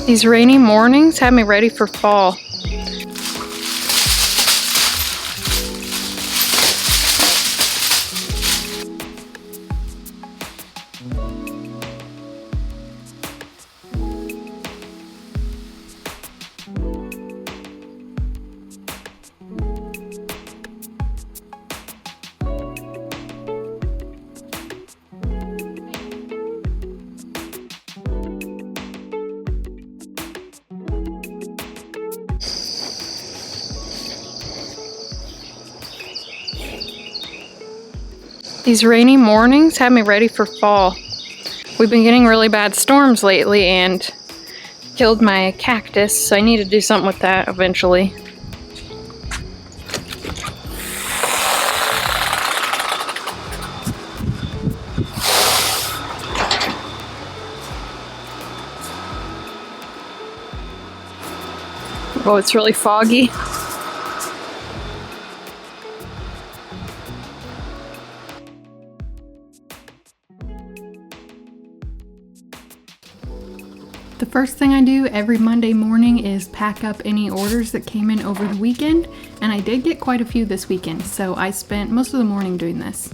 These rainy mornings have me ready for fall. These rainy mornings have me ready for fall. We've been getting really bad storms lately and killed my cactus, so I need to do something with that eventually. Oh, it's really foggy. The first thing I do every Monday morning is pack up any orders that came in over the weekend, and I did get quite a few this weekend, so I spent most of the morning doing this.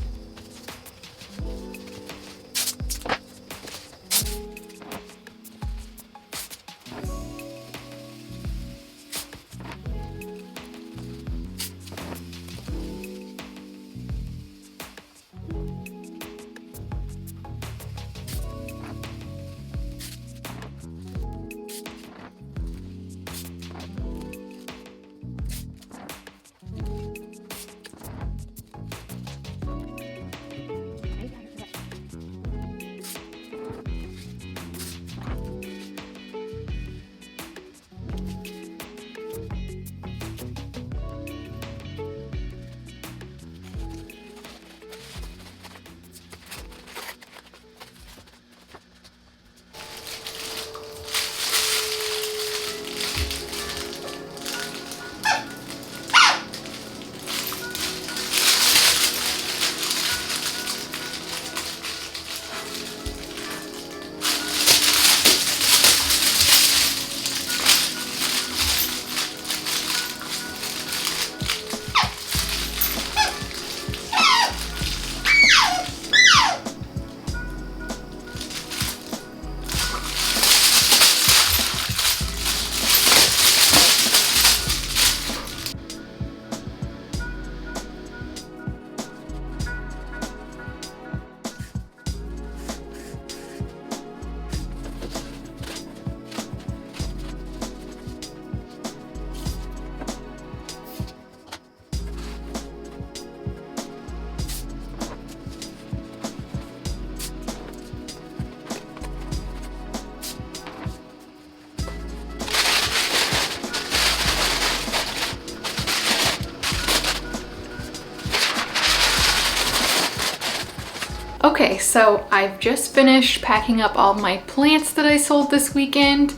Okay, so I've just finished packing up all my plants that I sold this weekend,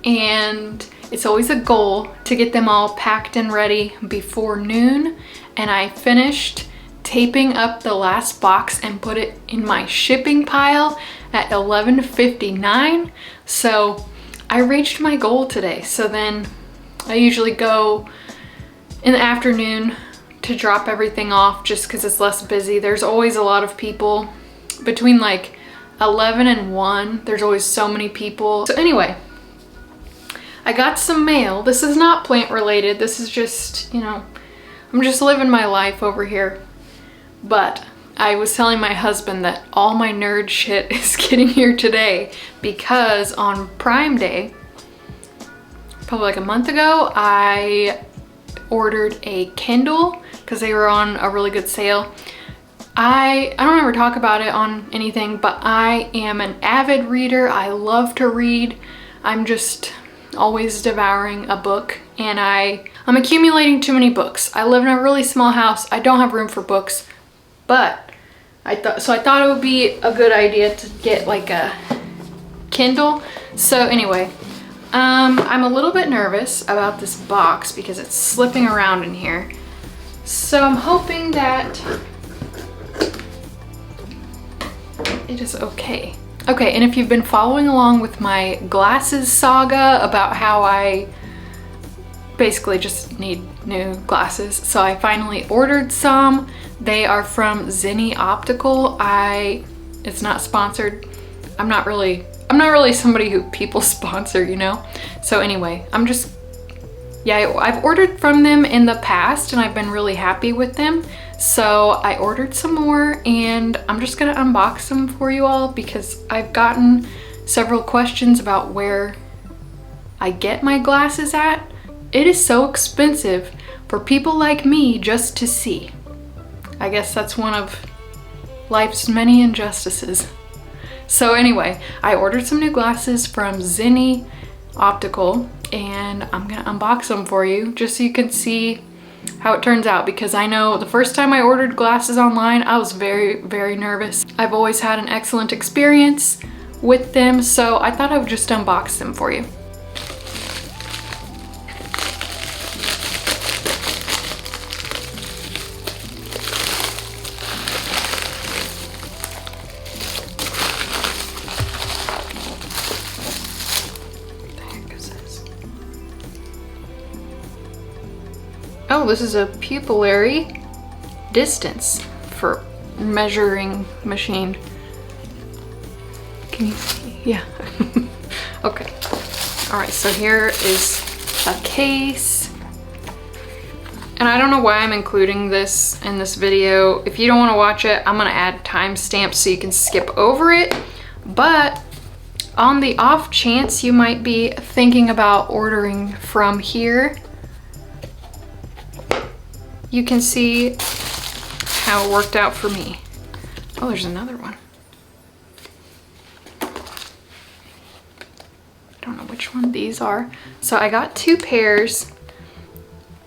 and it's always a goal to get them all packed and ready before noon, and I finished taping up the last box and put it in my shipping pile at 11:59. So I reached my goal today. So then I usually go in the afternoon to drop everything off just because it's less busy. There's always a lot of people between like 11 and 1. There's always so many people. So anyway, I got some mail. This is not plant related. This is just, you know, I'm just living my life over here. But I was telling my husband that all my nerd shit is getting here today because on Prime Day, probably like a month ago, I ordered a Kindle because they were on a really good sale. I don't ever talk about it on anything, but I am an avid reader. I love to read. I'm just always devouring a book, and I'm accumulating too many books. I live in a really small house. I don't have room for books, but I thought it would be a good idea to get like a Kindle. So anyway, I'm a little bit nervous about this box because it's slipping around in here. So I'm hoping that it is okay. Okay, and if you've been following along with my glasses saga about how I basically just need new glasses, so I finally ordered some. They are from Zenni Optical. It's not sponsored. I'm not really somebody who people sponsor, you know? So anyway, I've ordered from them in the past and I've been really happy with them. So I ordered some more and I'm just gonna unbox them for you all because I've gotten several questions about where I get my glasses at. It is so expensive for people like me just to see. I guess that's one of life's many injustices. So anyway, I ordered some new glasses from Zenni Optical and I'm gonna unbox them for you just so you can see how it turns out, because I know the first time I ordered glasses online, I was very, very nervous. I've always had an excellent experience with them, so I thought I would just unbox them for you. Oh, this is a pupillary distance for measuring machine. Can you see? Yeah. Okay. All right, so here is a case. And I don't know why I'm including this in this video. If you don't want to watch it, I'm gonna add timestamps so you can skip over it. But on the off chance you might be thinking about ordering from here, you can see how it worked out for me. Oh, there's another one. I don't know which one these are. So I got 2 pairs.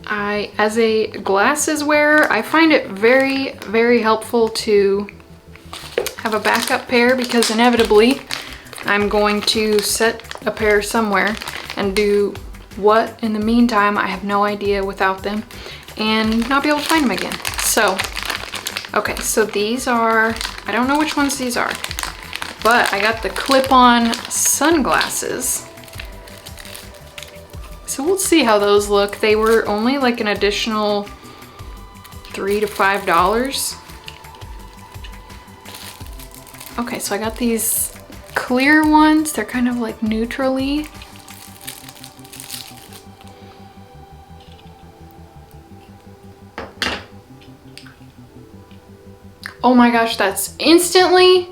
As a glasses wearer, I find it very, very helpful to have a backup pair because inevitably I'm going to set a pair somewhere and do what in the meantime, I have no idea without them, and not be able to find them again. So, okay, so these are, I don't know which ones these are, but I got the clip-on sunglasses. So we'll see how those look. They were only like an additional $3 to $5. Okay, so I got these clear ones. They're kind of like neutrally. Oh my gosh, that's instantly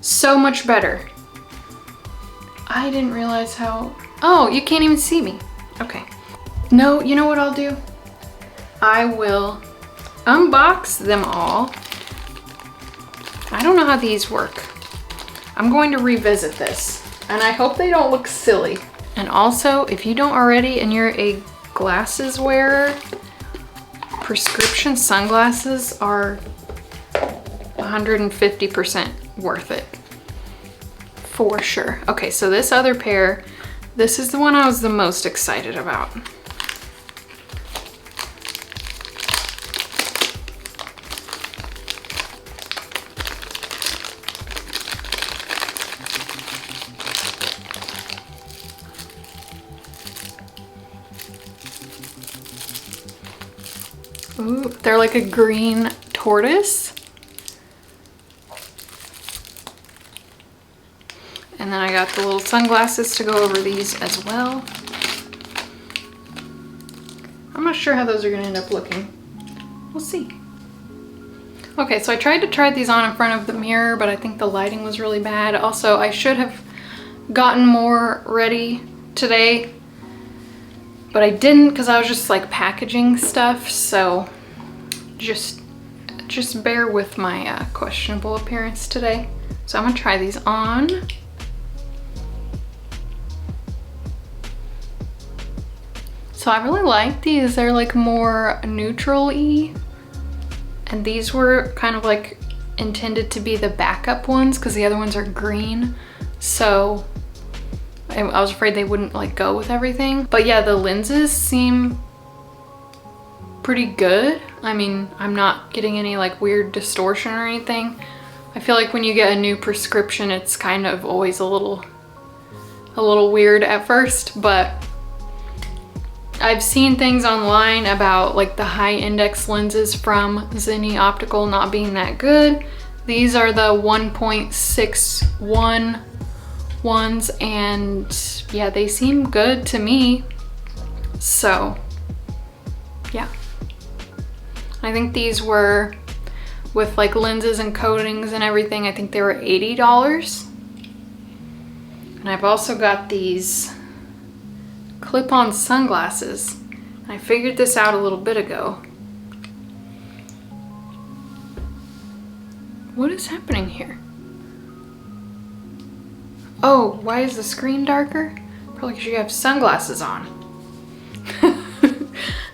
so much better. I didn't realize how, oh, you can't even see me. Okay. No, you know what I'll do? I will unbox them all. I don't know how these work. I'm going to revisit this and I hope they don't look silly. And also, if you don't already and you're a glasses wearer, prescription sunglasses are 150% worth it. For sure. Okay, so this other pair, this is the one I was the most excited about. Ooh, they're like a green tortoise. And then I got the little sunglasses to go over these as well. I'm not sure how those are gonna end up looking. We'll see. Okay, so I tried to try these on in front of the mirror, but I think the lighting was really bad. Also, I should have gotten more ready today, but I didn't because I was just like packaging stuff. So just bear with my questionable appearance today. So I'm gonna try these on. So I really like these. They're like more neutral-y. And these were kind of like intended to be the backup ones because the other ones are green. So I was afraid they wouldn't like go with everything. But yeah, the lenses seem pretty good. I mean, I'm not getting any like weird distortion or anything. I feel like when you get a new prescription, it's kind of always a little weird at first, but I've seen things online about like the high index lenses from Zenni Optical not being that good. These are the 1.61 ones, and yeah, they seem good to me. So yeah, I think these were, with like lenses and coatings and everything, I think they were $80. And I've also got these clip-on sunglasses. I figured this out a little bit ago. What is happening here? Oh, why is the screen darker? Probably because you have sunglasses on.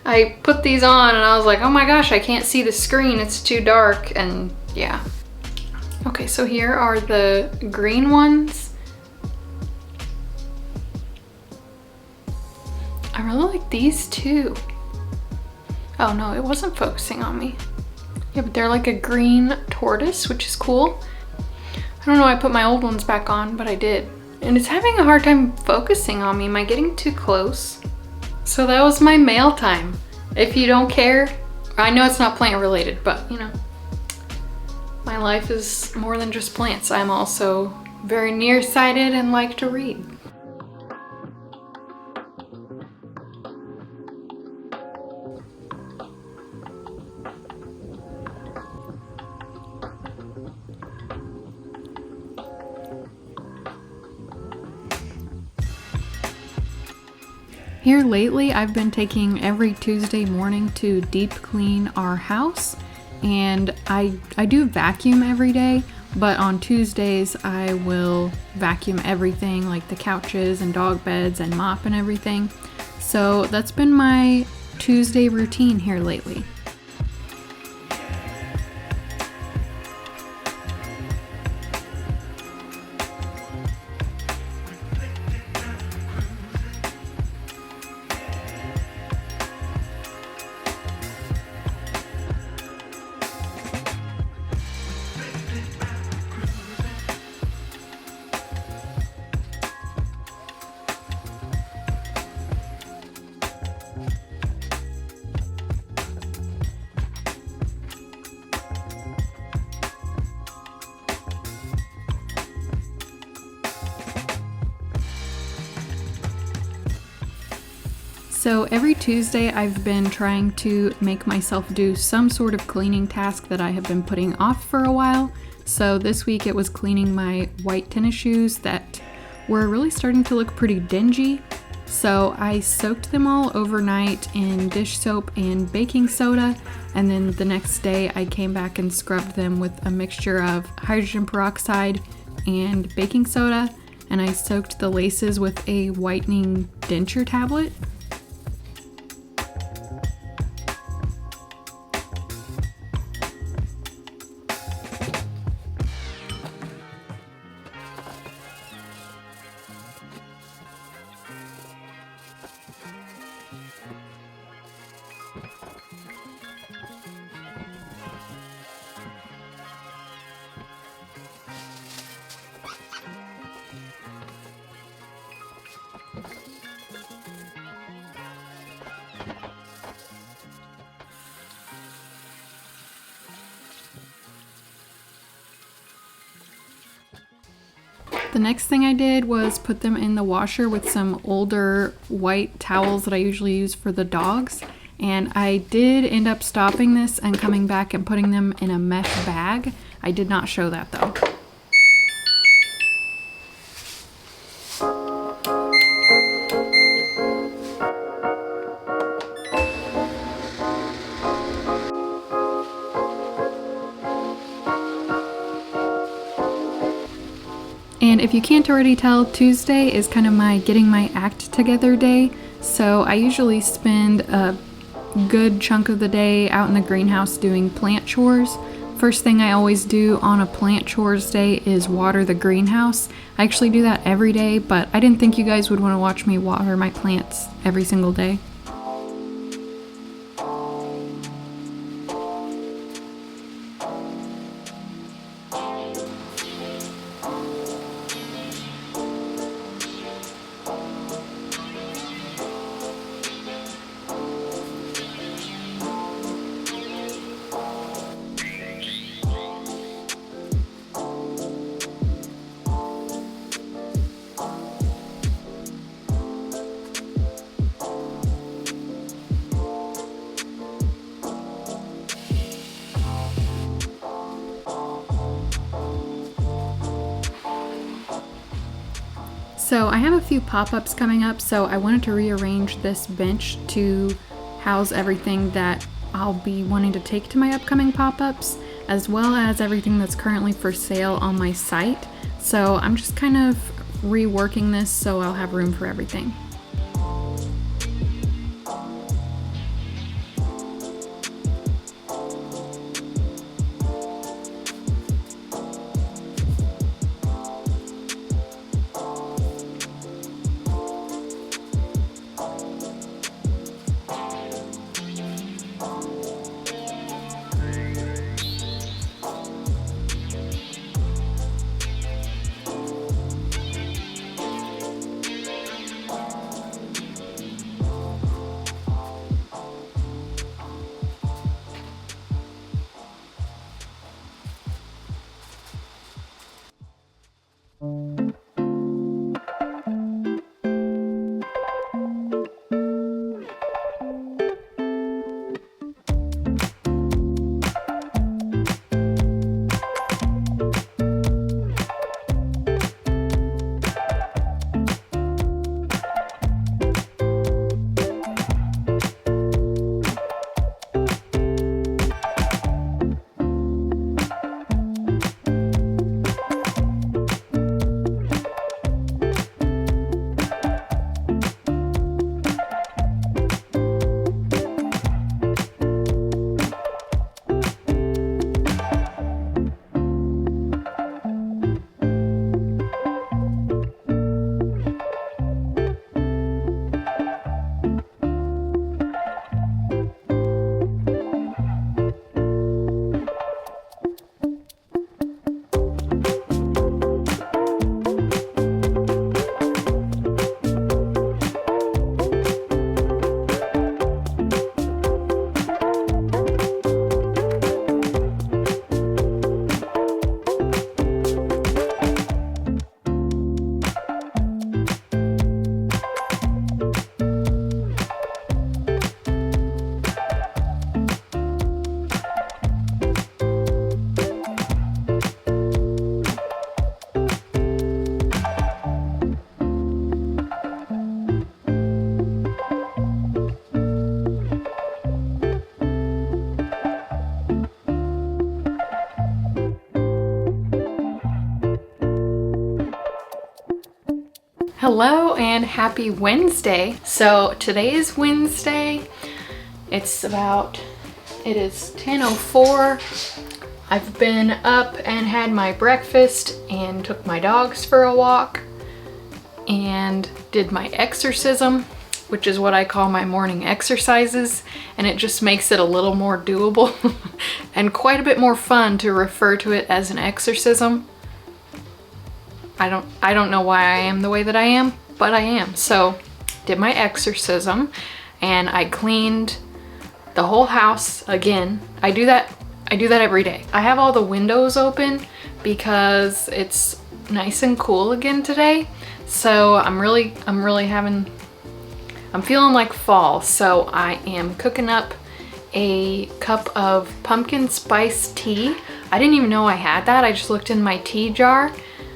I put these on and I was like, oh my gosh, I can't see the screen, it's too dark, and yeah. Okay, so here are the green ones. I really like these too. Oh no, it wasn't focusing on me. Yeah, but they're like a green tortoise, which is cool. I don't know why I put my old ones back on, but I did. And it's having a hard time focusing on me. Am I getting too close? So that was my mail time. If you don't care, I know it's not plant related, but you know, my life is more than just plants. I'm also very nearsighted and like to read. Here lately, I've been taking every Tuesday morning to deep clean our house, and I do vacuum every day, but on Tuesdays I will vacuum everything like the couches and dog beds and mop and everything. So that's been my Tuesday routine here lately. So every Tuesday I've been trying to make myself do some sort of cleaning task that I have been putting off for a while. So this week it was cleaning my white tennis shoes that were really starting to look pretty dingy. So I soaked them all overnight in dish soap and baking soda, and then the next day I came back and scrubbed them with a mixture of hydrogen peroxide and baking soda, and I soaked the laces with a whitening denture tablet. The next thing I did was put them in the washer with some older white towels that I usually use for the dogs. And I did end up stopping this and coming back and putting them in a mesh bag. I did not show that though. And if you can't already tell, Tuesday is kind of my getting my act together day. So I usually spend a good chunk of the day out in the greenhouse doing plant chores. First thing I always do on a plant chores day is water the greenhouse. I actually do that every day, but I didn't think you guys would want to watch me water my plants every single day. So I have a few pop-ups coming up, so I wanted to rearrange this bench to house everything that I'll be wanting to take to my upcoming pop-ups, as well as everything that's currently for sale on my site. So I'm just kind of reworking this so I'll have room for everything. Hello and happy Wednesday. So today is Wednesday. It is 10:04. I've been up and had my breakfast and took my dogs for a walk and did my exorcism, which is what I call my morning exercises, and it just makes it a little more doable and quite a bit more fun to refer to it as an exorcism. I don't know why I am the way that I am, but I am. So did my exorcism and I cleaned the whole house again. I do that every day. I have all the windows open because it's nice and cool again today. So I'm feeling like fall. So I am cooking up a cup of pumpkin spice tea. I didn't even know I had that. I just looked in my tea jar.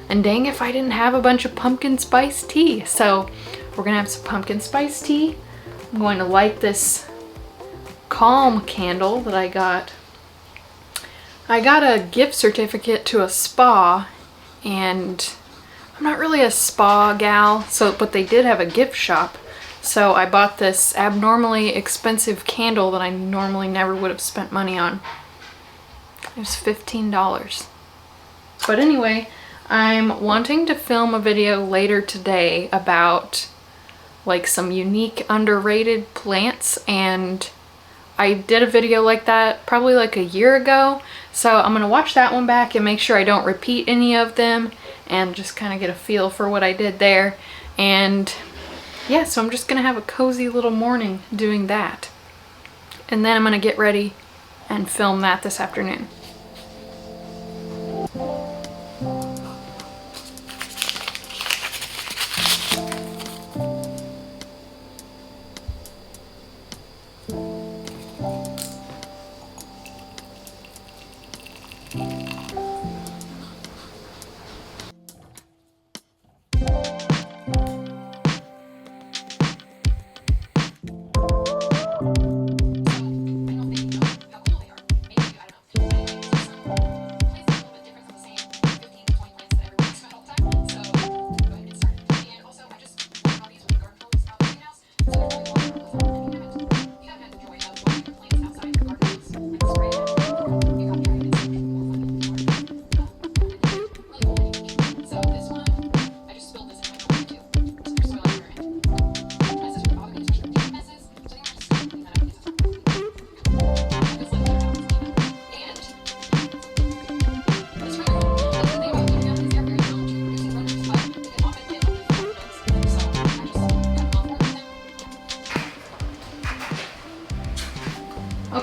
And dang if I didn't have a bunch of pumpkin spice tea. So we're gonna have some pumpkin spice tea. I'm going to light this calm candle that I got. I got a gift certificate to a spa, and I'm not really a spa gal, but they did have a gift shop. So I bought this abnormally expensive candle that I normally never would have spent money on. It was $15. But anyway, I'm wanting to film a video later today about like some unique underrated plants, and I did a video like that probably like a year ago. So I'm gonna watch that one back and make sure I don't repeat any of them and just kind of get a feel for what I did there. And yeah, so I'm just gonna have a cozy little morning doing that. And then I'm gonna get ready and film that this afternoon.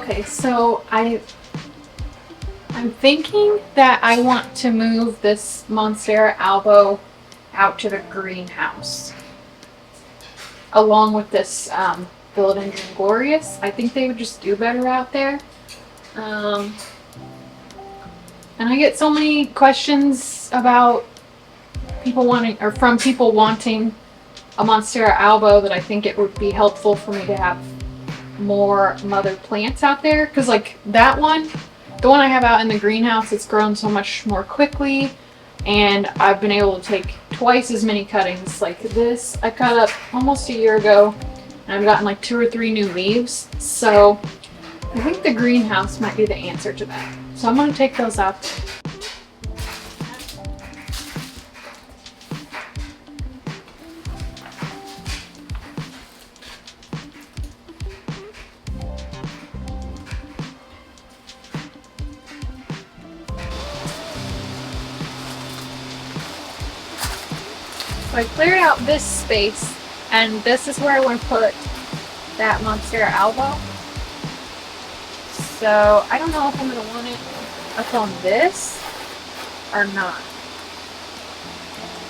Okay, so I'm thinking that I want to move this Monstera albo out to the greenhouse, along with this Philodendron glorious. I think they would just do better out there. And I get so many questions about people wanting, or from people wanting a Monstera albo, that I think it would be helpful for me to have more mother plants out there. Because like that one, the one I have out in the greenhouse, it's grown so much more quickly, and I've been able to take twice as many cuttings. Like this, I cut up almost a year ago, and I've gotten like 2 or 3 new leaves. So I think the greenhouse might be the answer to that. So I'm going to take those out. So I cleared out this space, and this is where I want to put that Monstera albo. So I don't know if I'm going to want it up on this or not.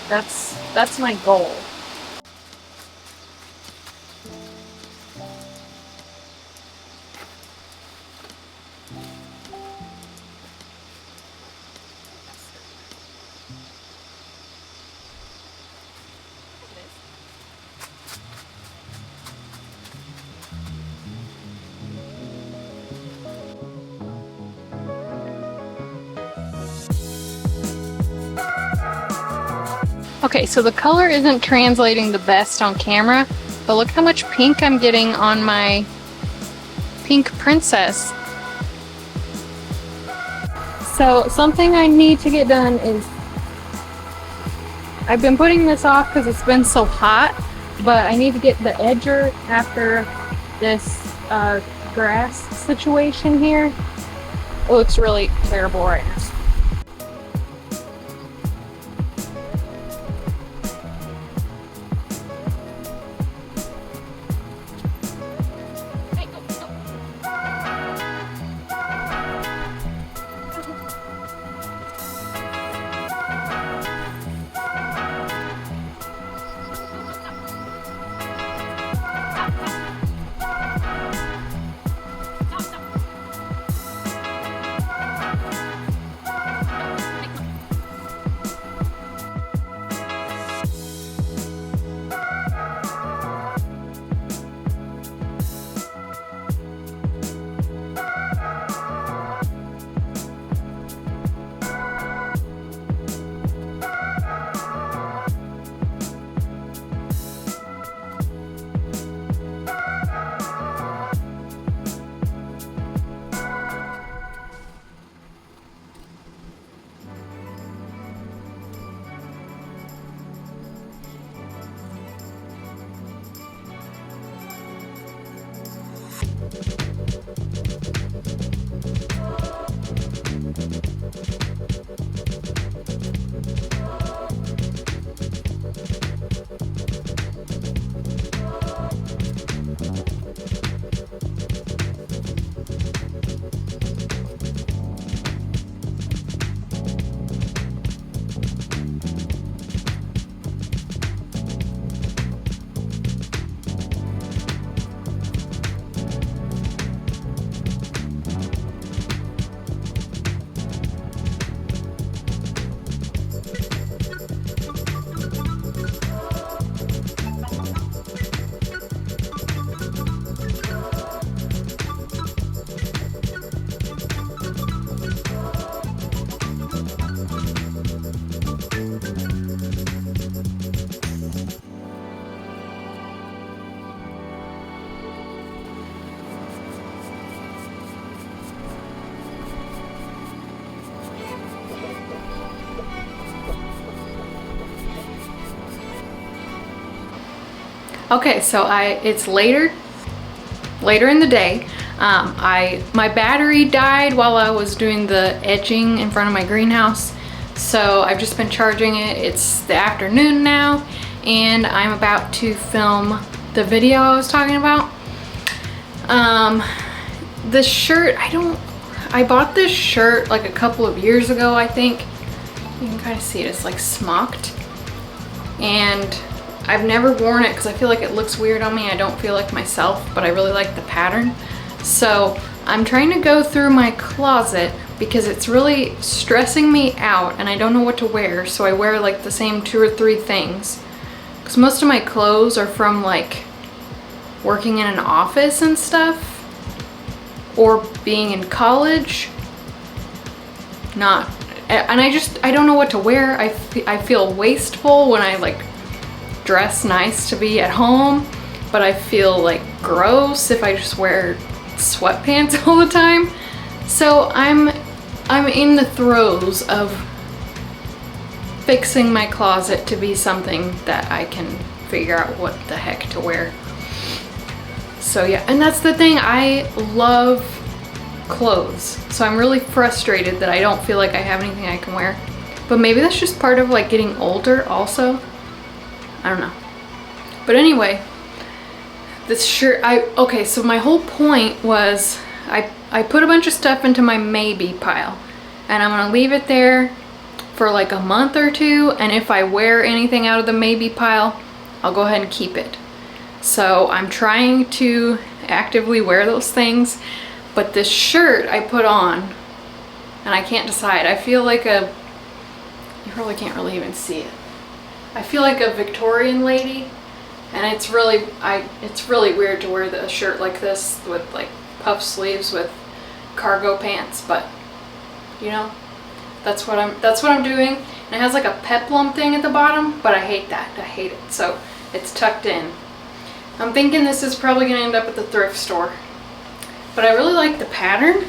That's my goal. Okay, so the color isn't translating the best on camera, but look how much pink I'm getting on my pink princess. So something I need to get done is, I've been putting this off because it's been so hot, but I need to get the edger after this grass situation here. It looks really terrible right now. Okay, so it's later in the day. My battery died while I was doing the edging in front of my greenhouse, so I've just been charging it. It's the afternoon now, and I'm about to film the video I was talking about. this shirt, I bought this shirt like a couple of years ago, I think. You can kind of see it, it's like smocked. And I've never worn it because I feel like it looks weird on me. I don't feel like myself, but I really like the pattern. So I'm trying to go through my closet because it's really stressing me out and I don't know what to wear. So I wear like the same 2 or 3 things. Because most of my clothes are from like working in an office and stuff. Or being in college. And I don't know what to wear. I feel wasteful when I like dress nice to be at home, but I feel like gross if I just wear sweatpants all the time. So I'm in the throes of fixing my closet to be something that I can figure out what the heck to wear. So yeah, and that's the thing, I love clothes. So I'm really frustrated that I don't feel like I have anything I can wear. But maybe that's just part of like getting older also. I don't know. But anyway, this shirt, okay, so my whole point was I put a bunch of stuff into my maybe pile. And I'm gonna leave it there for like a month or 2. And if I wear anything out of the maybe pile, I'll go ahead and keep it. So I'm trying to actively wear those things. But this shirt I put on, and I can't decide. I feel like you probably can't really even see it. I feel like a Victorian lady, and it's really weird to wear a shirt like this with like puff sleeves with cargo pants, but you know, that's what I'm doing. And it has like a peplum thing at the bottom, but I hate that. I hate it. So it's tucked in. I'm thinking this is probably gonna end up at the thrift store. But I really like the pattern.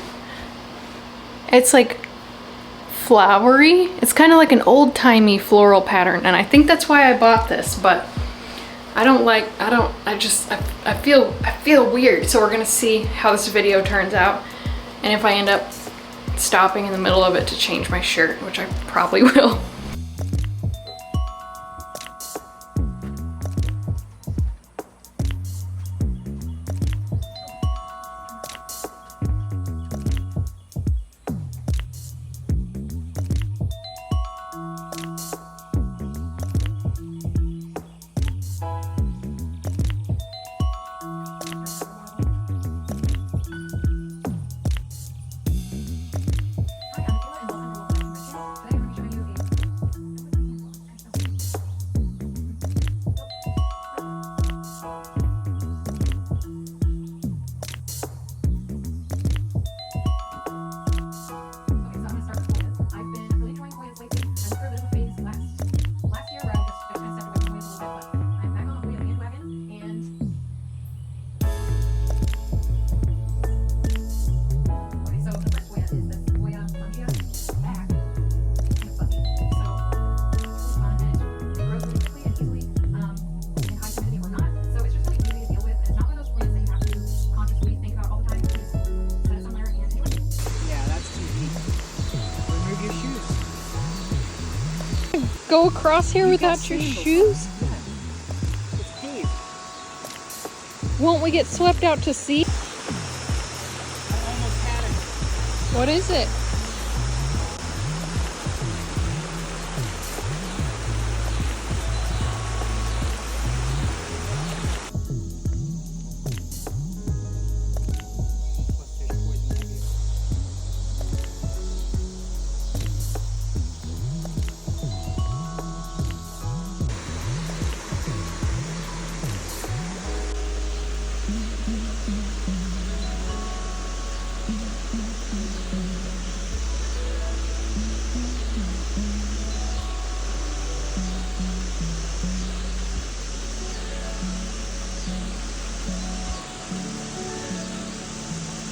It's like flowery. It's kind of like an old-timey floral pattern, and I think that's why I bought this, but I feel weird. So we're gonna see how this video turns out, and if I end up stopping in the middle of it to change my shirt, which I probably will. Go across here without your shoes? Yeah. It's paved. Won't we get swept out to sea? I almost had it. What is it?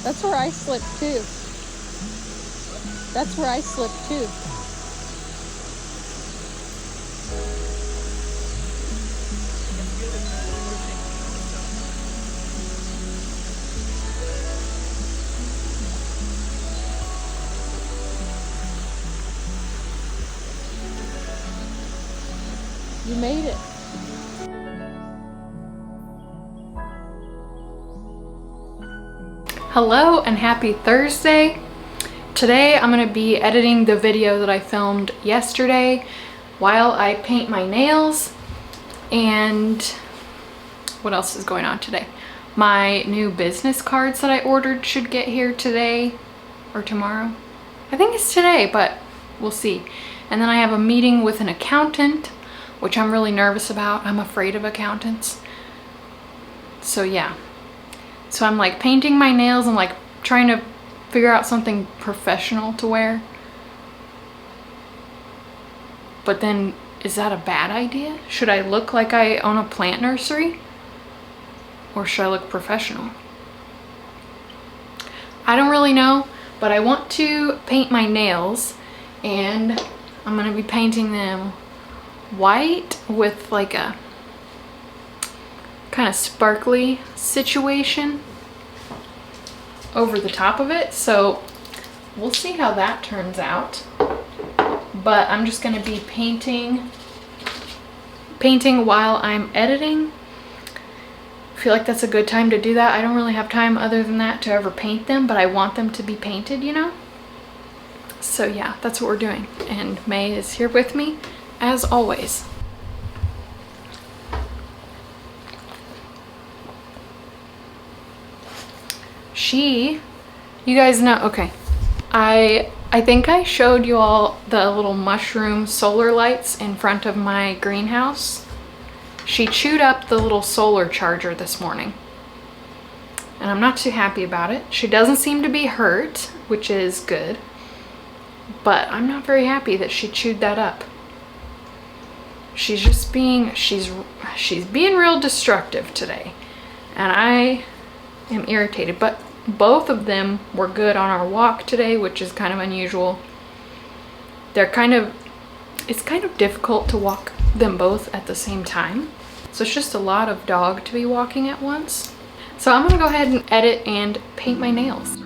That's where I slipped too. That's where I slipped too. You made it. Hello and happy Thursday. Today I'm going to be editing the video that I filmed yesterday while I paint my nails. And what else is going on today? My new business cards that I ordered should get here today or tomorrow. I think it's today, but we'll see. And then I have a meeting with an accountant, which I'm really nervous about. I'm afraid of accountants. So yeah. So I'm like painting my nails and like trying to figure out something professional to wear. But then, is that a bad idea? Should I look like I own a plant nursery? Or should I look professional? I don't really know, but I want to paint my nails and I'm gonna be painting them white with like a kind of sparkly situation over the top of it. So we'll see how that turns out. But I'm just gonna be painting while I'm editing. I feel like that's a good time to do that. I don't really have time other than that to ever paint them, but I want them to be painted, you know? So yeah, that's what we're doing. And May is here with me as always. You guys know, okay, I think I showed you all the little mushroom solar lights in front of my greenhouse. She chewed up the little solar charger this morning, and I'm not too happy about it. She doesn't seem to be hurt, which is good, but I'm not very happy that she chewed that up. She's just being, she's being real destructive today, and I am irritated. But both of them were good on our walk today, which is kind of unusual. It's kind of difficult to walk them both at the same time. So it's just a lot of dog to be walking at once. So I'm gonna go ahead and edit and paint my nails.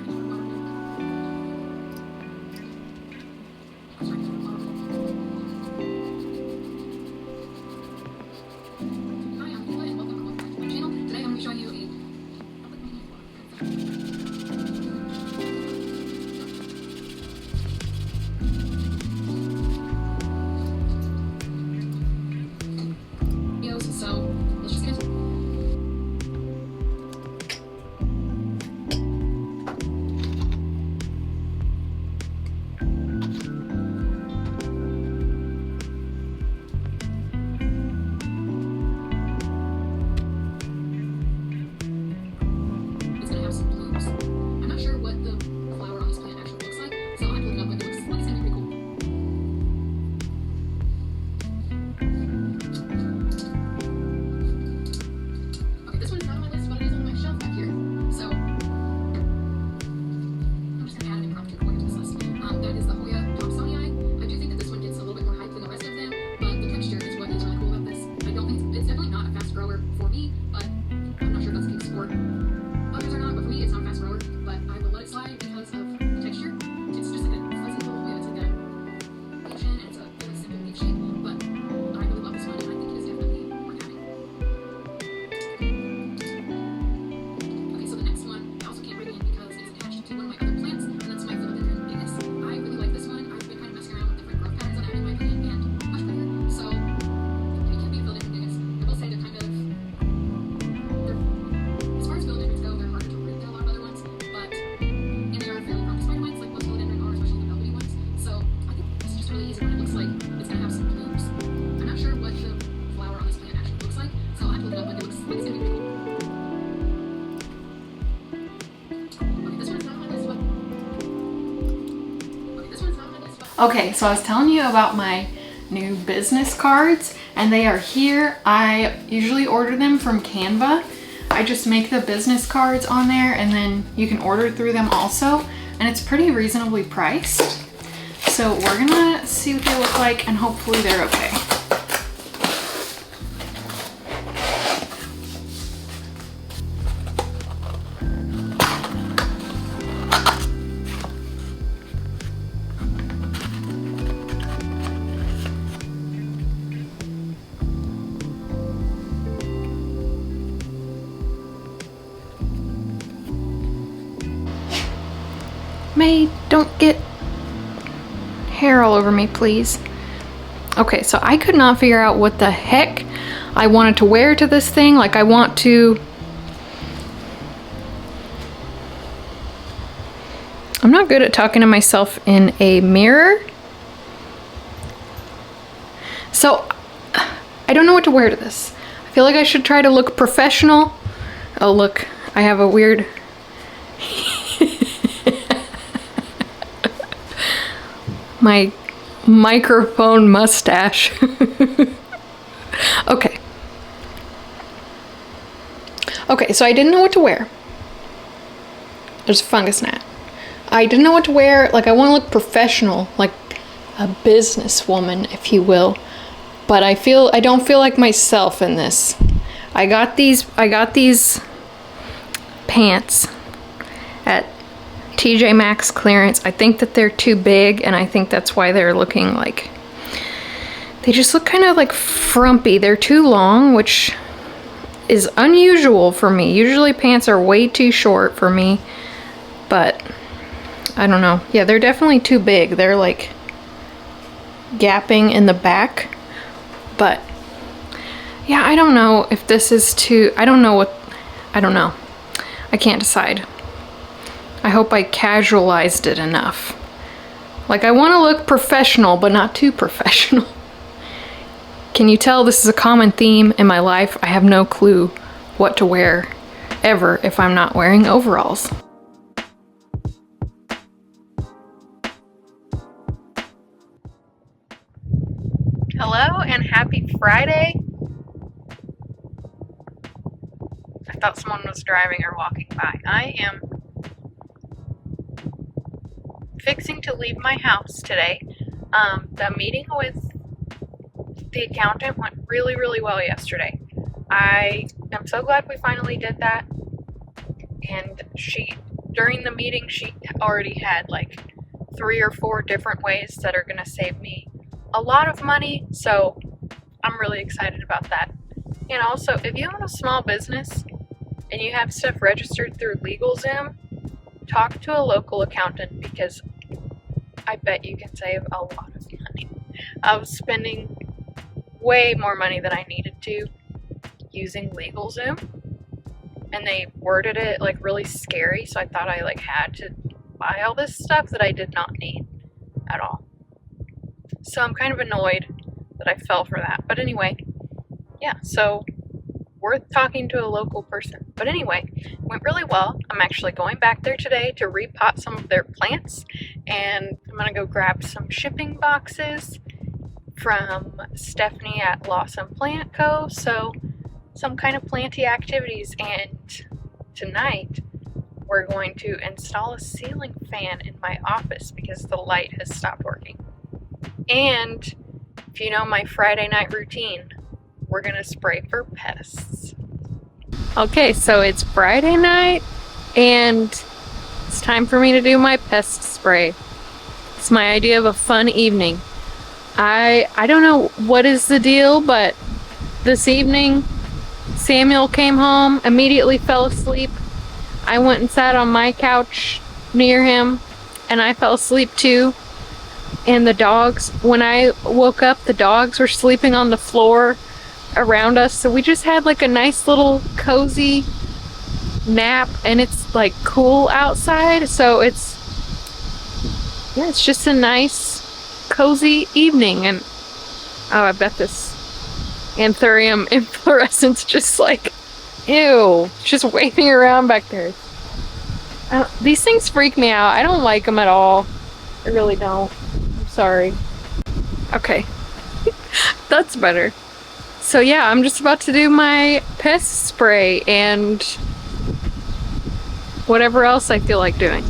Okay, so I was telling you about my new business cards, and they are here. I usually order them from Canva. I just make the business cards on there, and then you can order through them also, and it's pretty reasonably priced. So we're gonna see what they look like, and hopefully they're okay. May, don't get hair all over me, please. Okay, so I could not figure out what the heck I wanted to wear to this thing. Like, I want to... I'm not good at talking to myself in a mirror. So, I don't know what to wear to this. I feel like I should try to look professional. Oh, look, I have a weird... my microphone mustache. Okay. Okay, so I didn't know what to wear. There's a fungus gnat. I didn't know what to wear. Like, I want to look professional, like a businesswoman, if you will. But I don't feel like myself in this. I got these pants at TJ Maxx clearance. I think that they're too big, and I think that's why they're looking like, they just look kind of like frumpy. They're too long, which is unusual for me. Usually pants are way too short for me, but I don't know. Yeah, they're definitely too big. They're like gapping in the back, but yeah, I don't know if this is too, I don't know. I can't decide. I hope I casualized it enough. Like, I want to look professional, but not too professional. Can you tell this is a common theme in my life? I have no clue what to wear ever if I'm not wearing overalls. Hello and happy Friday. I thought someone was driving or walking by. I am fixing to leave my house today. The meeting with the accountant went really, really well yesterday. I am so glad we finally did that. And during the meeting, she already had like 3 or 4 different ways that are going to save me a lot of money. So I'm really excited about that. And also, if you own a small business and you have stuff registered through LegalZoom, talk to a local accountant, because I bet you can save a lot of money. I was spending way more money than I needed to using LegalZoom, and they worded it like really scary, so I thought I like had to buy all this stuff that I did not need at all. So I'm kind of annoyed that I fell for that. But anyway, yeah, so worth talking to a local person. But anyway, it went really well. I'm actually going back there today to repot some of their plants, and I'm gonna go grab some shipping boxes from Stephanie at Lawson Plant Co. So some kind of planty activities. And tonight we're going to install a ceiling fan in my office because the light has stopped working. And if you know my Friday night routine, we're gonna spray for pests. Okay, so it's Friday night and it's time for me to do my pest spray. It's my idea of a fun evening. I don't know what is the deal, but this evening Samuel came home, immediately fell asleep. I went and sat on my couch near him and I fell asleep too. And the dogs, when I woke up, the dogs were sleeping on the floor around us. So we just had like a nice little cozy nap, and it's like cool outside. So it's just a nice cozy evening. And oh, I bet this anthurium inflorescence just like, ew, just waving around back there. These things freak me out. I don't like them at all. I really don't. Sorry. Okay. That's better. So yeah, I'm just about to do my pest spray and whatever else I feel like doing.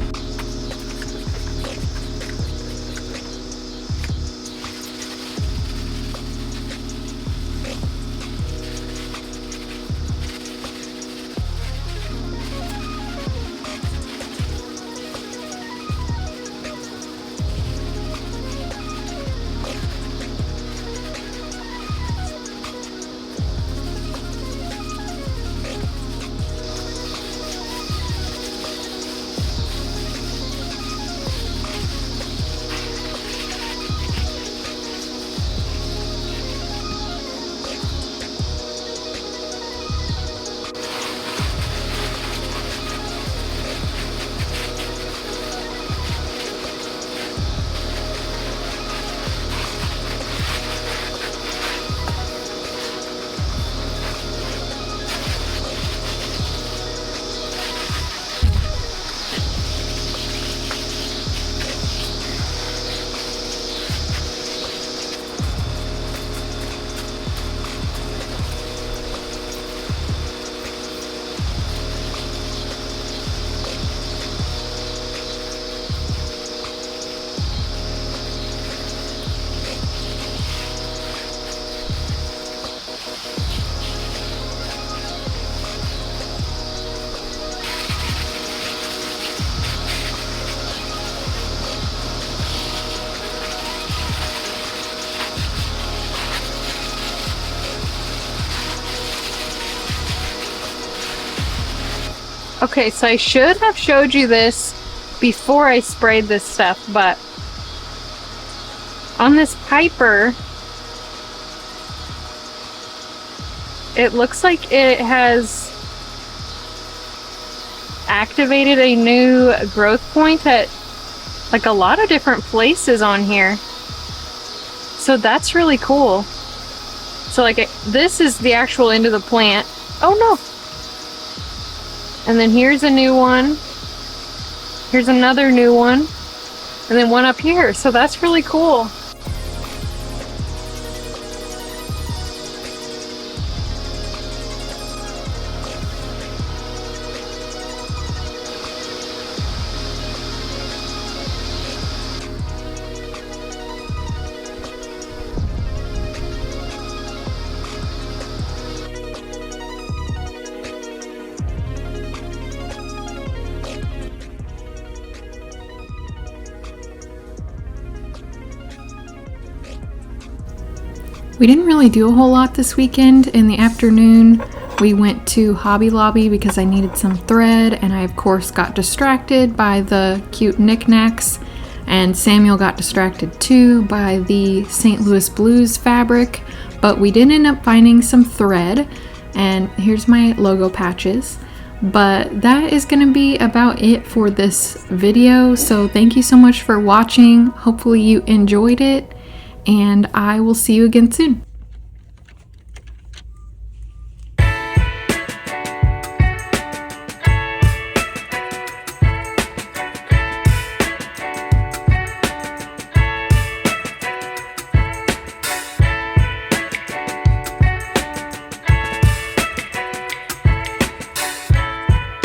Okay, so I should have showed you this before I sprayed this stuff, but on this Piper, it looks like it has activated a new growth point at like a lot of different places on here. So that's really cool. So like this is the actual end of the plant. Oh no! And then here's a new one. Here's another new one. And then one up here. So that's really cool. We didn't really do a whole lot this weekend. In the afternoon, we went to Hobby Lobby because I needed some thread, and I of course got distracted by the cute knickknacks, and Samuel got distracted too by the St. Louis Blues fabric, but we did end up finding some thread, and here's my logo patches. But that is going to be about it for this video, so thank you so much for watching. Hopefully you enjoyed it, and I will see you again soon.